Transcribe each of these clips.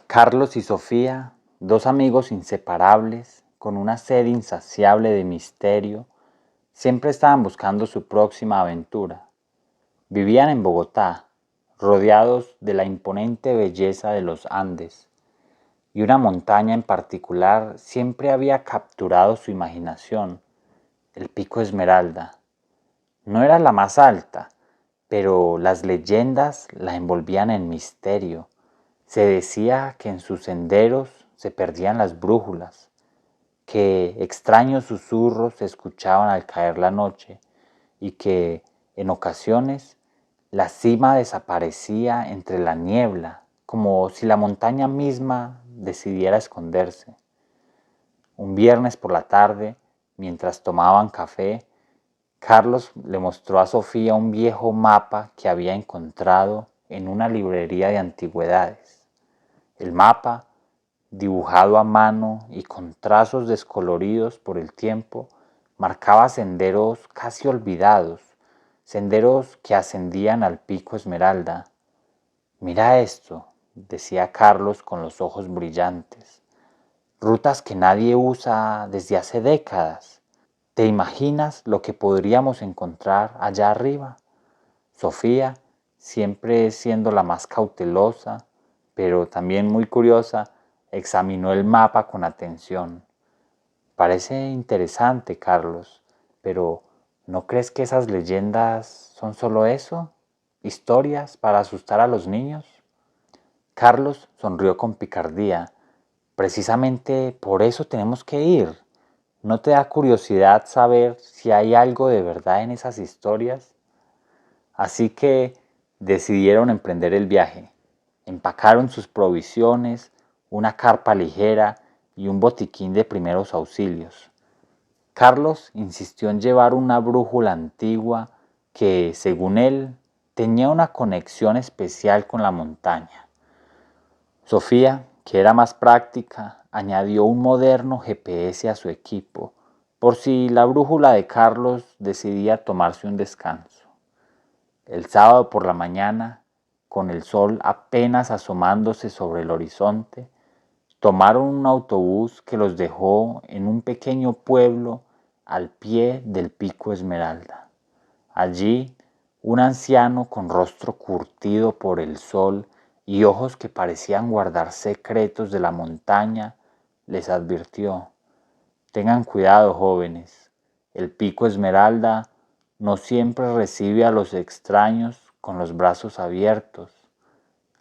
Carlos y Sofía, dos amigos inseparables, con una sed insaciable de misterio, siempre estaban buscando su próxima aventura. Vivían en Bogotá, rodeados de la imponente belleza de los Andes, y una montaña en particular siempre había capturado su imaginación, el Pico Esmeralda. No era la más alta, pero las leyendas la envolvían en misterio. Se decía que en sus senderos se perdían las brújulas, que extraños susurros se escuchaban al caer la noche y que, en ocasiones, la cima desaparecía entre la niebla, como si la montaña misma decidiera esconderse. Un viernes por la tarde, mientras tomaban café, Carlos le mostró a Sofía un viejo mapa que había encontrado en una librería de antigüedades. El mapa, dibujado a mano y con trazos descoloridos por el tiempo, marcaba senderos casi olvidados, senderos que ascendían al Pico Esmeralda. Mira esto, decía Carlos con los ojos brillantes. Rutas que nadie usa desde hace décadas. ¿Te imaginas lo que podríamos encontrar allá arriba? Sofía, siempre siendo la más cautelosa, pero también muy curiosa, examinó el mapa con atención. Parece interesante, Carlos, pero ¿no crees que esas leyendas son solo eso? ¿Historias para asustar a los niños? Carlos sonrió con picardía. Precisamente por eso tenemos que ir. ¿No te da curiosidad saber si hay algo de verdad en esas historias? Así que decidieron emprender el viaje. Empacaron sus provisiones, una carpa ligera y un botiquín de primeros auxilios. Carlos insistió en llevar una brújula antigua que, según él, tenía una conexión especial con la montaña. Sofía, que era más práctica, añadió un moderno GPS a su equipo, por si la brújula de Carlos decidía tomarse un descanso. El sábado por la mañana, con el sol apenas asomándose sobre el horizonte, tomaron un autobús que los dejó en un pequeño pueblo al pie del Pico Esmeralda. Allí, un anciano con rostro curtido por el sol y ojos que parecían guardar secretos de la montaña, les advirtió: tengan cuidado, jóvenes, el Pico Esmeralda no siempre recibe a los extraños con los brazos abiertos.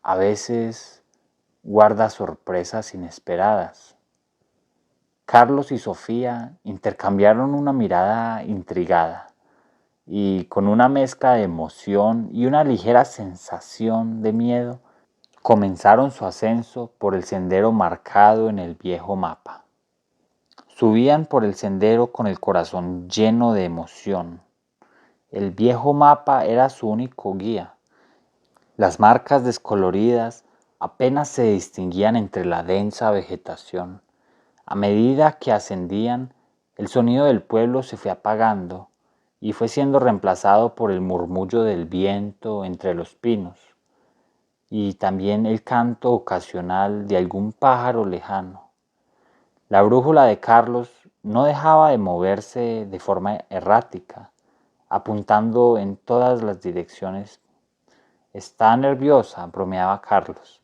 A veces guarda sorpresas inesperadas. Carlos y Sofía intercambiaron una mirada intrigada y, con una mezcla de emoción y una ligera sensación de miedo, comenzaron su ascenso por el sendero marcado en el viejo mapa. Subían por el sendero con el corazón lleno de emoción. El viejo mapa era su único guía. Las marcas descoloridas apenas se distinguían entre la densa vegetación. A medida que ascendían, el sonido del pueblo se fue apagando y fue siendo reemplazado por el murmullo del viento entre los pinos y también el canto ocasional de algún pájaro lejano. La brújula de Carlos no dejaba de moverse de forma errática, apuntando en todas las direcciones. Está nerviosa, bromeaba Carlos,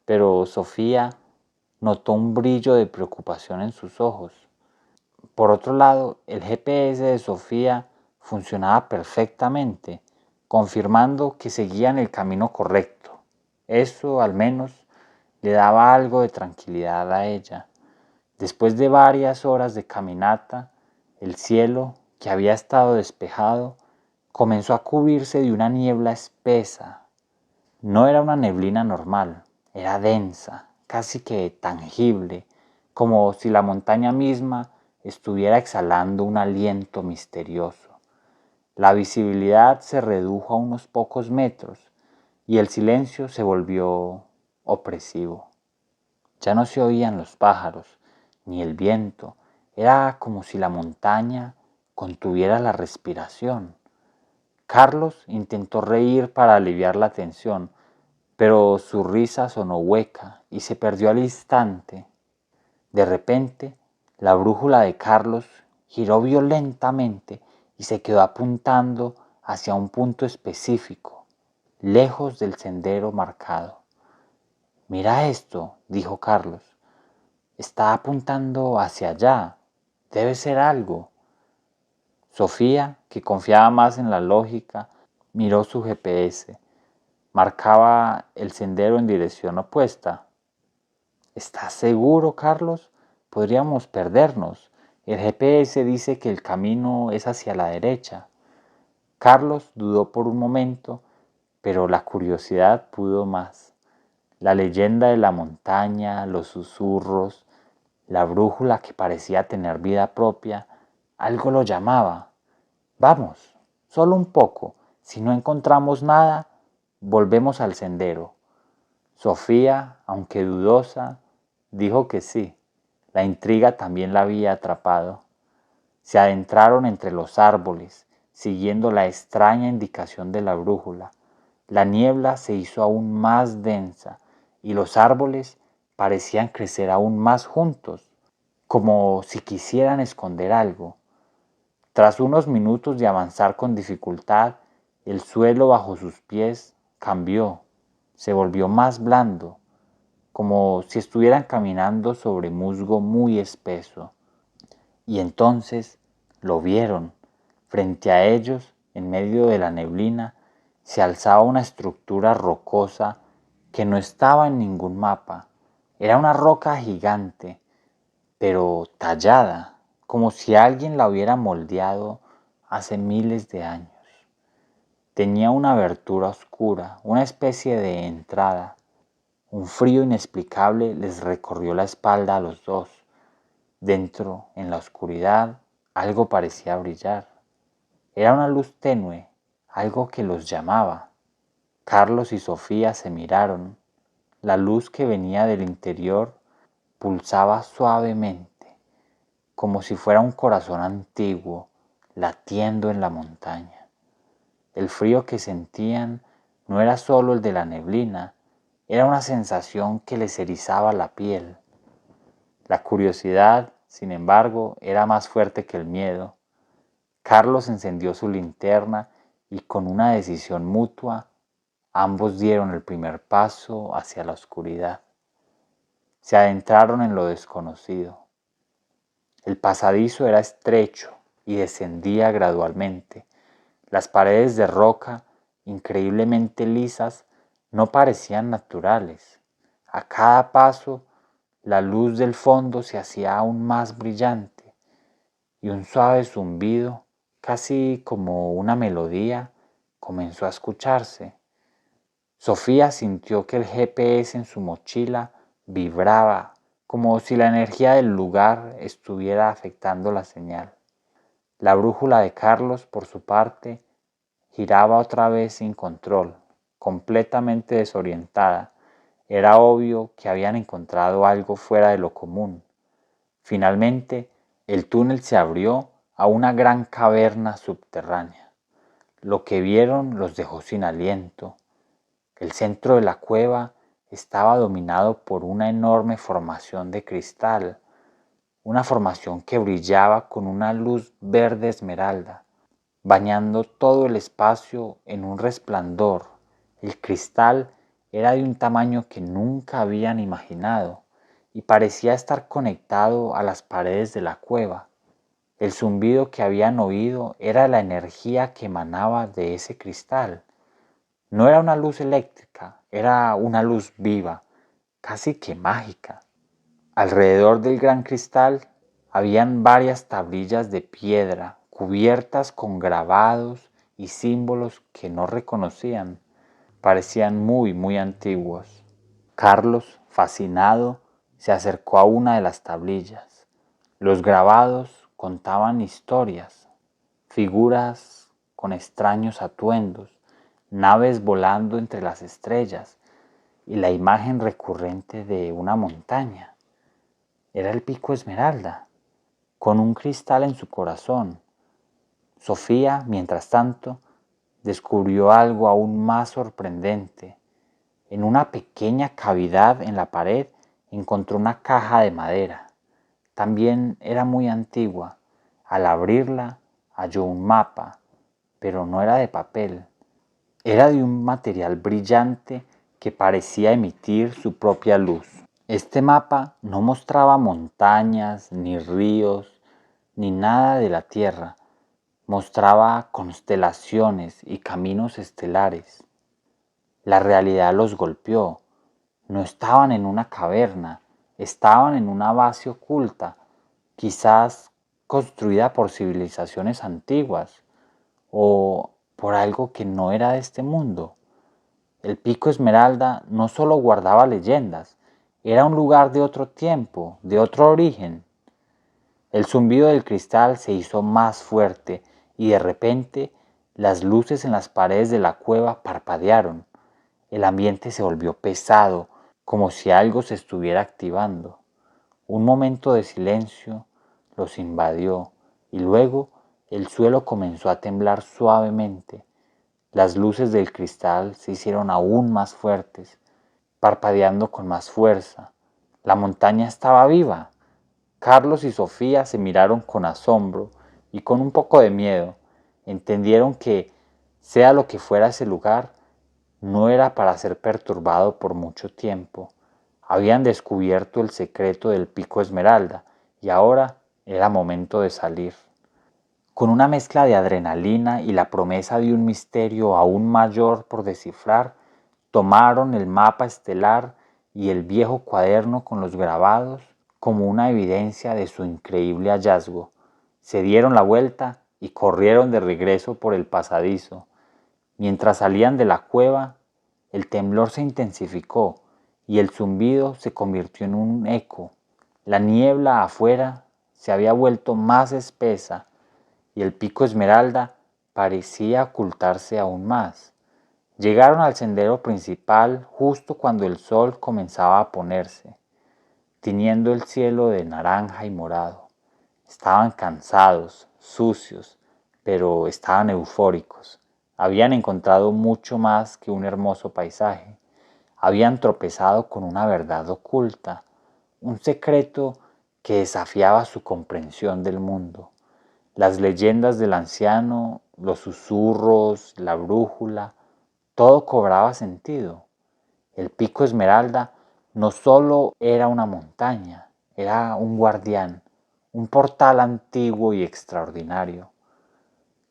pero Sofía notó un brillo de preocupación en sus ojos. Por otro lado, el GPS de Sofía funcionaba perfectamente, confirmando que seguían el camino correcto. Eso, al menos, le daba algo de tranquilidad a ella. Después de varias horas de caminata, el cielo, que había estado despejado, comenzó a cubrirse de una niebla espesa. No era una neblina normal, era densa, casi que tangible, como si la montaña misma estuviera exhalando un aliento misterioso. La visibilidad se redujo a unos pocos metros y el silencio se volvió opresivo. Ya no se oían los pájaros, ni el viento. Era como si la montaña contuviera la respiración. Carlos intentó reír para aliviar la tensión, pero su risa sonó hueca y se perdió al instante. De repente, la brújula de Carlos giró violentamente y se quedó apuntando hacia un punto específico, lejos del sendero marcado. «Mira esto», dijo Carlos. «Está apuntando hacia allá. Debe ser algo». Sofía, que confiaba más en la lógica, miró su GPS. Marcaba el sendero en dirección opuesta. «¿Estás seguro, Carlos? Podríamos perdernos. El GPS dice que el camino es hacia la derecha». Carlos dudó por un momento, pero la curiosidad pudo más. La leyenda de la montaña, los susurros, la brújula que parecía tener vida propia, algo lo llamaba. «Vamos, solo un poco. Si no encontramos nada, volvemos al sendero». Sofía, aunque dudosa, dijo que sí. La intriga también la había atrapado. Se adentraron entre los árboles, siguiendo la extraña indicación de la brújula. La niebla se hizo aún más densa y los árboles parecían crecer aún más juntos, como si quisieran esconder algo. Tras unos minutos de avanzar con dificultad, el suelo bajo sus pies cambió, se volvió más blando, como si estuvieran caminando sobre musgo muy espeso. Y entonces lo vieron. Frente a ellos, en medio de la neblina, se alzaba una estructura rocosa que no estaba en ningún mapa. Era una roca gigante, pero tallada, como si alguien la hubiera moldeado hace miles de años. Tenía una abertura oscura, una especie de entrada. Un frío inexplicable les recorrió la espalda a los dos. Dentro, en la oscuridad, algo parecía brillar. Era una luz tenue, algo que los llamaba. Carlos y Sofía se miraron. La luz que venía del interior pulsaba suavemente, como si fuera un corazón antiguo latiendo en la montaña. El frío que sentían no era solo el de la neblina, era una sensación que les erizaba la piel. La curiosidad, sin embargo, era más fuerte que el miedo. Carlos encendió su linterna y con una decisión mutua, ambos dieron el primer paso hacia la oscuridad. Se adentraron en lo desconocido. El pasadizo era estrecho y descendía gradualmente. Las paredes de roca, increíblemente lisas, no parecían naturales. A cada paso, la luz del fondo se hacía aún más brillante y un suave zumbido, casi como una melodía, comenzó a escucharse. Sofía sintió que el GPS en su mochila vibraba, como si la energía del lugar estuviera afectando la señal. La brújula de Carlos, por su parte, giraba otra vez sin control, completamente desorientada. Era obvio que habían encontrado algo fuera de lo común. Finalmente, el túnel se abrió a una gran caverna subterránea. Lo que vieron los dejó sin aliento. El centro de la cueva estaba dominado por una enorme formación de cristal, una formación que brillaba con una luz verde esmeralda, bañando todo el espacio en un resplandor. El cristal era de un tamaño que nunca habían imaginado y parecía estar conectado a las paredes de la cueva. El zumbido que habían oído era la energía que emanaba de ese cristal. No era una luz eléctrica, era una luz viva, casi que mágica. Alrededor del gran cristal habían varias tablillas de piedra cubiertas con grabados y símbolos que no reconocían. Parecían muy antiguos. Carlos, fascinado, se acercó a una de las tablillas. Los grabados contaban historias, figuras con extraños atuendos, naves volando entre las estrellas y la imagen recurrente de una montaña. Era el Pico Esmeralda, con un cristal en su corazón. Sofía, mientras tanto, descubrió algo aún más sorprendente. En una pequeña cavidad en la pared encontró una caja de madera. También era muy antigua. Al abrirla, halló un mapa, pero no era de papel. Era de un material brillante que parecía emitir su propia luz. Este mapa no mostraba montañas, ni ríos, ni nada de la Tierra. Mostraba constelaciones y caminos estelares. La realidad los golpeó. No estaban en una caverna, estaban en una base oculta, quizás construida por civilizaciones antiguas o por algo que no era de este mundo. El Pico Esmeralda no solo guardaba leyendas, era un lugar de otro tiempo, de otro origen. El zumbido del cristal se hizo más fuerte y de repente las luces en las paredes de la cueva parpadearon. El ambiente se volvió pesado, como si algo se estuviera activando. Un momento de silencio los invadió y luego el suelo comenzó a temblar suavemente. Las luces del cristal se hicieron aún más fuertes, parpadeando con más fuerza. La montaña estaba viva. Carlos y Sofía se miraron con asombro y con un poco de miedo. Entendieron que, sea lo que fuera ese lugar, no era para ser perturbado por mucho tiempo. Habían descubierto el secreto del Pico Esmeralda y ahora era momento de salir. Con una mezcla de adrenalina y la promesa de un misterio aún mayor por descifrar, tomaron el mapa estelar y el viejo cuaderno con los grabados como una evidencia de su increíble hallazgo. Se dieron la vuelta y corrieron de regreso por el pasadizo. Mientras salían de la cueva, el temblor se intensificó y el zumbido se convirtió en un eco. La niebla afuera se había vuelto más espesa y el Pico Esmeralda parecía ocultarse aún más. Llegaron al sendero principal justo cuando el sol comenzaba a ponerse, tiñendo el cielo de naranja y morado. Estaban cansados, sucios, pero estaban eufóricos. Habían encontrado mucho más que un hermoso paisaje. Habían tropezado con una verdad oculta, un secreto que desafiaba su comprensión del mundo. Las leyendas del anciano, los susurros, la brújula, todo cobraba sentido. El Pico Esmeralda no solo era una montaña, era un guardián, un portal antiguo y extraordinario.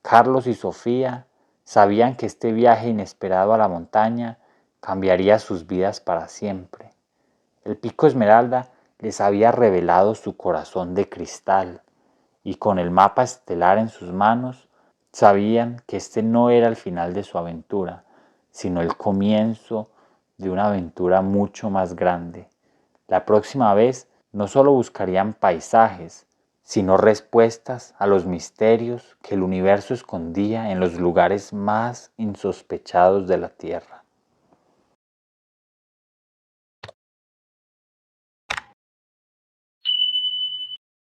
Carlos y Sofía sabían que este viaje inesperado a la montaña cambiaría sus vidas para siempre. El Pico Esmeralda les había revelado su corazón de cristal y con el mapa estelar en sus manos sabían que este no era el final de su aventura, sino el comienzo de una aventura mucho más grande. La próxima vez no solo buscarían paisajes, sino respuestas a los misterios que el universo escondía en los lugares más insospechados de la Tierra.